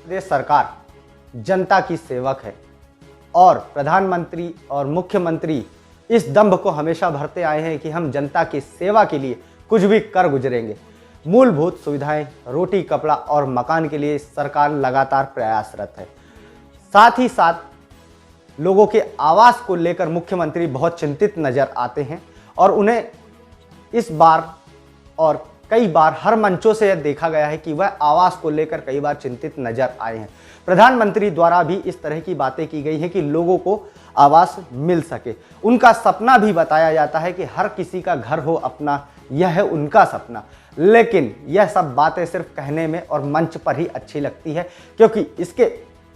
प्रदेश सरकार जनता की सेवक है और प्रधानमंत्री और मुख्यमंत्री इस दंभ को हमेशा भरते आए हैं कि हम जनता की सेवा के लिए कुछ भी कर गुजरेंगे। मूलभूत सुविधाएं, रोटी, कपड़ा और मकान के लिए सरकार लगातार प्रयासरत है। साथ ही साथ लोगों के आवास को लेकर मुख्यमंत्री बहुत चिंतित नजर आते हैं और उन्हें इस बार और कई बार हर मंचों से यह देखा गया है कि वह आवास को लेकर कई बार चिंतित नजर आए हैं। प्रधानमंत्री द्वारा भी इस तरह की बातें की गई हैं कि लोगों को आवास मिल सके। उनका सपना भी बताया जाता है कि हर किसी का घर हो अपना, यह है उनका सपना। लेकिन यह सब बातें सिर्फ कहने में और मंच पर ही अच्छी लगती है, क्योंकि इसके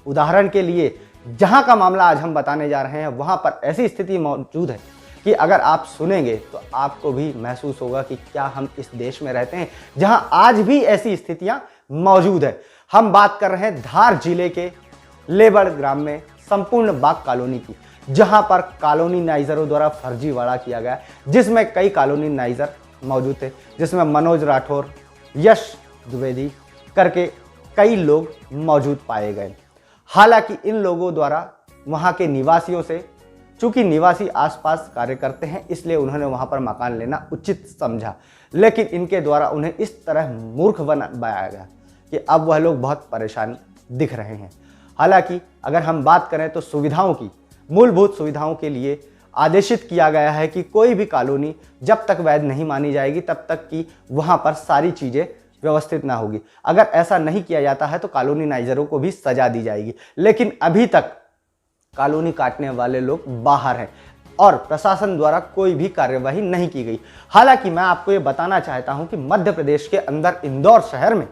उदाहरण के लिए जहां का मामला आज हम बताने जा रहे हैं वहां पर ऐसी स्थिति मौजूद है कि अगर आप सुनेंगे तो आपको भी महसूस होगा कि क्या हम इस देश में रहते हैं जहां आज भी ऐसी स्थितियां मौजूद है। हम बात कर रहे हैं धार जिले के लेबड़ ग्राम में संपूर्ण बाग कॉलोनी की, जहां पर कॉलोनीनाइजरों द्वारा फर्जीवाड़ा किया गया, जिसमें कई कॉलोनीनाइजर मौजूद थे, जिसमें मनोज राठौर, यश द्विवेदी करके कई लोग मौजूद पाए गए। हालांकि इन लोगों द्वारा वहां के निवासियों से, चूंकि निवासी आसपास कार्य करते हैं इसलिए उन्होंने वहां पर मकान लेना उचित समझा, लेकिन इनके द्वारा उन्हें इस तरह मूर्ख बनाया गया कि अब वह लोग बहुत परेशान दिख रहे हैं। हालांकि अगर हम बात करें तो सुविधाओं की, मूलभूत सुविधाओं के लिए आदेशित किया गया है कि कोई भी कॉलोनी जब तक वैध नहीं मानी जाएगी तब तक कि वहां पर सारी चीजें व्यवस्थित ना होगी। अगर ऐसा नहीं किया जाता है तो कॉलोनीनाइजरों को भी सजा दी जाएगी। लेकिन अभी तक कॉलोनी काटने वाले लोग बाहर हैं और प्रशासन द्वारा कोई भी कार्यवाही नहीं की गई। हालांकि मैं आपको ये बताना चाहता हूं कि मध्य प्रदेश के अंदर इंदौर शहर में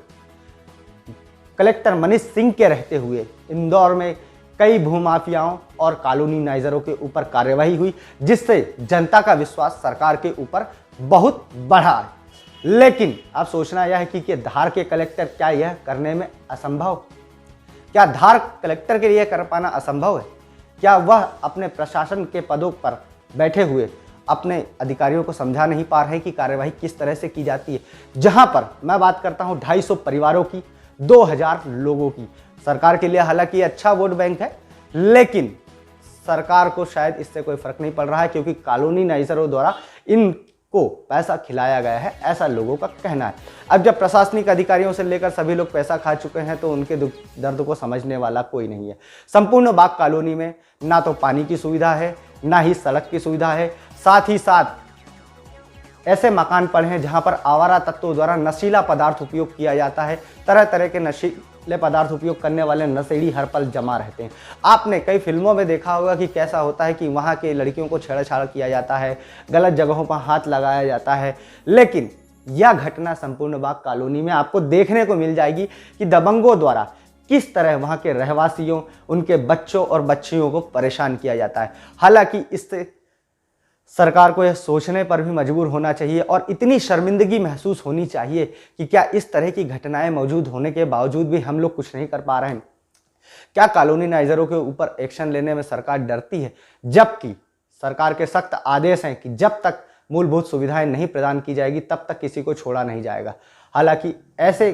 कलेक्टर मनीष सिंह के रहते हुए इंदौर में कई भूमाफियाओं और कॉलोनीनाइजरों के ऊपर कार्यवाही हुई, जिससे जनता का विश्वास सरकार के ऊपर बहुत बढ़ा है। लेकिन अब सोचना यह है कि धार के कलेक्टर, क्या यह करने में असंभव? क्या धार कलेक्टर के लिए कर पाना असंभव है? क्या वह अपने प्रशासन के पदों पर बैठे हुए अपने अधिकारियों को समझा नहीं पा रहे कि कार्यवाही किस तरह से की जाती है? जहां पर मैं बात करता हूं 250 परिवारों की, 2000 लोगों की। सरकार के लिए हालांकि अच्छा वोट बैंक है, लेकिन सरकार को शायद इससे कोई फर्क नहीं पड़ रहा है, क्योंकि कॉलोनीनाइजरों द्वारा इनको पैसा खिलाया गया है, ऐसा लोगों का कहना है। अब जब प्रशासनिक अधिकारियों से लेकर सभी लोग पैसा खा चुके हैं तो उनके दुख दर्द को समझने वाला कोई नहीं है। संपूर्ण बाग कॉलोनी में ना तो पानी की सुविधा है, ना ही सड़क की सुविधा है। साथ ही साथ ऐसे मकान पड़े हैं जहां पर आवारा तत्वों द्वारा नशीला पदार्थ उपयोग किया जाता है। तरह तरह के नशीले पदार्थ उपयोग करने वाले नशेड़ी हर पल जमा रहते हैं। आपने कई फिल्मों में देखा होगा कि कैसा होता है कि वहां के लड़कियों को छेड़छाड़ किया जाता है, गलत जगहों पर हाथ लगाया जाता है। लेकिन यह घटना संपूर्ण बाग कॉलोनी में आपको देखने को मिल जाएगी कि दबंगों द्वारा किस तरह वहां के रहवासियों, उनके बच्चों और बच्चियों को परेशान किया जाता है। हालांकि इससे सरकार को यह सोचने पर भी मजबूर होना चाहिए और इतनी शर्मिंदगी महसूस होनी चाहिए कि क्या इस तरह की घटनाएं मौजूद होने के बावजूद भी हम लोग कुछ नहीं कर पा रहे हैं। क्या कॉलोनीनाइजरों के ऊपर एक्शन लेने में सरकार डरती है, जबकि सरकार के सख्त आदेश हैं कि जब तक मूलभूत सुविधाएं नहीं प्रदान की जाएगी तब तक किसी को छोड़ा नहीं जाएगा। हालांकि ऐसे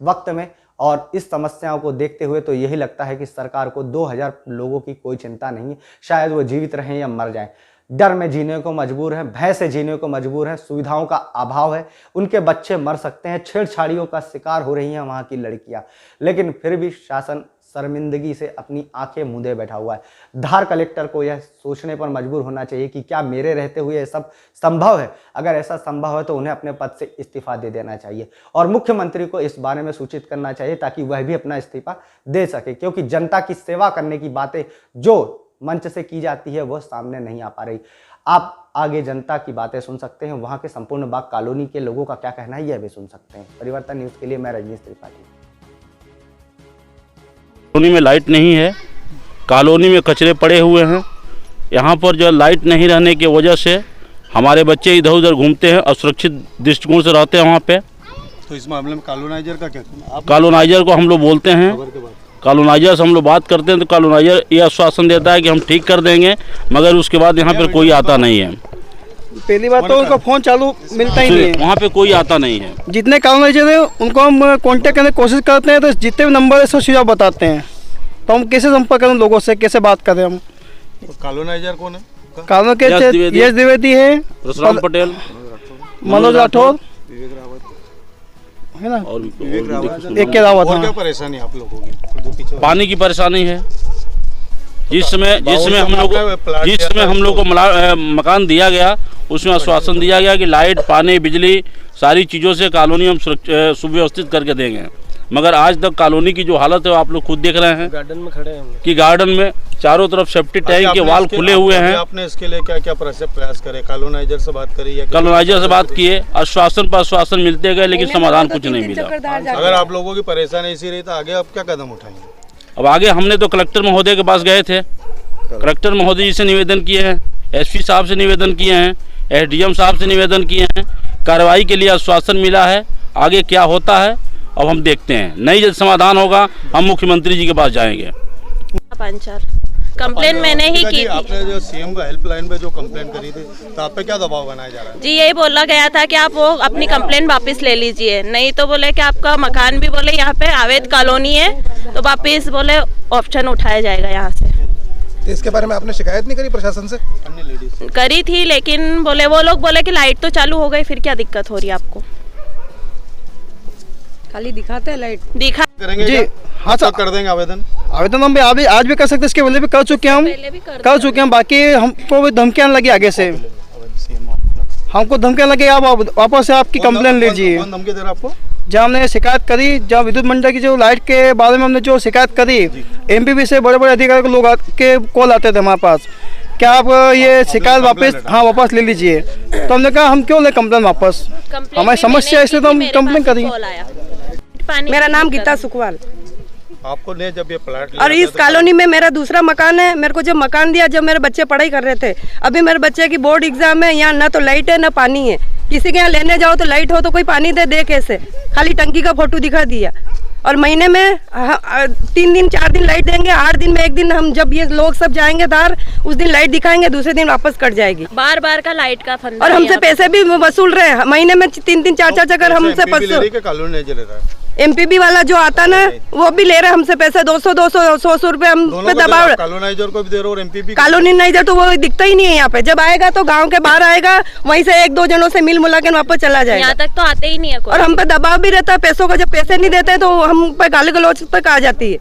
वक्त में और इस समस्याओं को देखते हुए तो यही लगता है कि सरकार को 2000 लोगों की कोई चिंता नहीं है। शायद वो जीवित रहें या मर जाएं, डर में जीने को मजबूर हैं, भय से जीने को मजबूर हैं। सुविधाओं का अभाव है, उनके बच्चे मर सकते हैं, छेड़छाड़ियों का शिकार हो रही हैं वहाँ की लड़कियाँ, लेकिन फिर भी शासन शर्मिंदगी से अपनी आंखें मूंदे बैठा हुआ है। धार कलेक्टर को यह सोचने पर मजबूर होना चाहिए कि क्या मेरे रहते हुए यह सब संभव है? अगर ऐसा संभव है तो उन्हें अपने पद से इस्तीफा दे देना चाहिए और मुख्यमंत्री को इस बारे में सूचित करना चाहिए ताकि वह भी अपना इस्तीफा दे सके, क्योंकि जनता की सेवा करने की बातें जो मंच से की जाती है वो सामने नहीं आ पा रही। आप आगे जनता की बातें सुन सकते हैं, वहां के संपूर्ण बाग कॉलोनी के लोगों का क्या कहना है यह भी सुन सकते हैं। परिवर्तन न्यूज के लिए मैं रजनीश त्रिपाठी। कॉलोनी में लाइट नहीं है, कॉलोनी में कचरे पड़े हुए हैं। यहाँ पर जो लाइट नहीं रहने की वजह से हमारे बच्चे इधर उधर घूमते हैं, असुरक्षित दृष्टिकोण से रहते हैं वहाँ पे। तो इस मामले में कॉलोनाइजर का क्या कहना? कॉलोनाइजर को हम लोग बोलते हैं, कॉलोनाइजर से हम लोग बात करते हैं तो कॉलोनाइजर ये आश्वासन देता है कि हम ठीक कर देंगे, मगर उसके बाद यहाँ पर कोई आता नहीं है। पहली बात तो उनका फ़ोन चालू मिलता ही नहीं है। वहाँ पे कोई आता नहीं है। जितने कॉलोनाइजर है उनको हम कांटेक्ट करने की कोशिश करते हैं तो जितने भी नंबर है सब स्विच ऑफ बताते हैं। तो हम कैसे संपर्क करें लोगों से, कैसे बात करें हम? तो कॉलोनाइजर कौन है? कानून के यश द्विवेदी है, परशुराम पटेल, मनोज राठौर है ना, और एक के रावत। और क्या हाँ। परेशानी आप लोगों की? जो पीछे पानी की परेशानी है। जिसमें हम लोग को मकान दिया गया उसमें आश्वासन दिया गया कि लाइट, पानी, बिजली सारी चीज़ों से कॉलोनी हम सुव्यवस्थित करके देंगे, मगर आज तक कॉलोनी की जो हालत है वो आप लोग खुद देख रहे हैं। गार्डन में खड़े हैं कि गार्डन में चारों तरफ सेफ्टी टैंक के वाल खुले हुए हैं। आपने इसके लिए क्या क्या प्रयास करे? कॉलोनाइजर से बात करी या कॉलोनाइजर से बात किए, आश्वासन पर आश्वासन मिलते गए लेकिन समाधान कुछ नहीं मिला। अगर आप लोगों की परेशानी ऐसी रही तो आगे आप क्या कदम उठाएंगे? अब आगे हमने तो कलेक्टर महोदय के पास गए थे, कलेक्टर महोदय जी से निवेदन किए हैं, एसपी साहब से निवेदन किए हैं, एसडीएम साहब से निवेदन किए हैं। कार्रवाई के लिए आश्वासन मिला है, आगे क्या होता है अब हम देखते हैं। नहीं जब समाधान होगा हम मुख्यमंत्री जी के पास जाएंगे। पंचर कंप्लेन मैंने ही की थी। आपने जो सीएम का हेल्पलाइन पे जो कंप्लेन करी थी तो आप पे क्या दबाव बनाया जा रहा है? जी यही बोला गया था कि आप वो अपनी कंप्लेन वापस ले लीजिए, नहीं तो बोले कि आपका मकान भी बोले यहाँ पे अवैध कॉलोनी है तो वापस बोले ऑप्शन उठाया जाएगा यहाँ से। तो इसके बारे में आपने शिकायत नहीं करी प्रशासन से? अन्य लेडीज करी थी लेकिन बोले वो लोग बोले कि लाइट तो चालू हो गई, फिर क्या दिक्कत हो रही है आपको? खाली दिखाते हैं लाइट दिखा करेंगे जी। क्या? हाँ सर, कर देंगे आवेदन। आवेदन हम आज भी कर सकते हैं, इसके पहले भी कर चुके हैं, हम कर चुके हैं। बाकी हमको भी धमकियाँ लगी आगे से, हमको धमकियाँ लगी आप वापस से आपकी कंप्लेन लीजिए। कौन धमकी दे रहा है आपको? जहाँ हमने शिकायत करी, जहाँ विद्युत मंडल की जो लाइट के बारे में हमने जो शिकायत करी, एमपीबी से बड़े बड़े अधिकारी के लोग के कॉल आते थे हमारे पास, क्या आप ये शिकायत वापस ले लीजिए। तो हमने कहा हम क्यों ले कंप्लेन वापस, हमारी समस्या इसलिए तो हम कंप्लेन करेंगे। मेरा नाम गीता सुखवाल आपको ने जब ये प्लाट और इस कॉलोनी में मेरा दूसरा मकान है। मेरे को जब मकान दिया जब मेरे बच्चे पढ़ाई कर रहे थे, अभी मेरे बच्चे की बोर्ड एग्जाम है, यहाँ ना तो लाइट है ना पानी है। किसी के यहाँ लेने जाओ तो लाइट हो तो कोई पानी दे कैसे? खाली टंकी का फोटो दिखा दिया। और महीने में 3 दिन 4 दिन लाइट देंगे, 8 दिन में एक दिन हम जब ये लोग सब जाएंगे धार उस दिन लाइट दिखाएंगे, दूसरे दिन वापस कट जाएगी। बार बार का लाइट का फंदा और हमसे पैसे भी वसूल रहे हैं, महीने में 3-3 4-4 चक्कर हमसे एमपीबी वाला जो आता ना वो भी ले रहे हमसे पैसे 200-200 रुपए हम पे दबाव। कॉलोनाइजर को भी दे रहे हो और एमपीबी कॉलोनाइजर तो वो दिखता ही नहीं है यहाँ पे। जब आएगा तो गांव के बाहर आएगा, वहीं से 1-2 जनों से मिल मुला के वापस चला जाएगा। यहाँ तक तो आते ही नहीं है कोई। और हम पे दबाव भी रहता है पैसों का, जब पैसे नहीं देते तो हम पे गाली गलौज तक आ जाती है।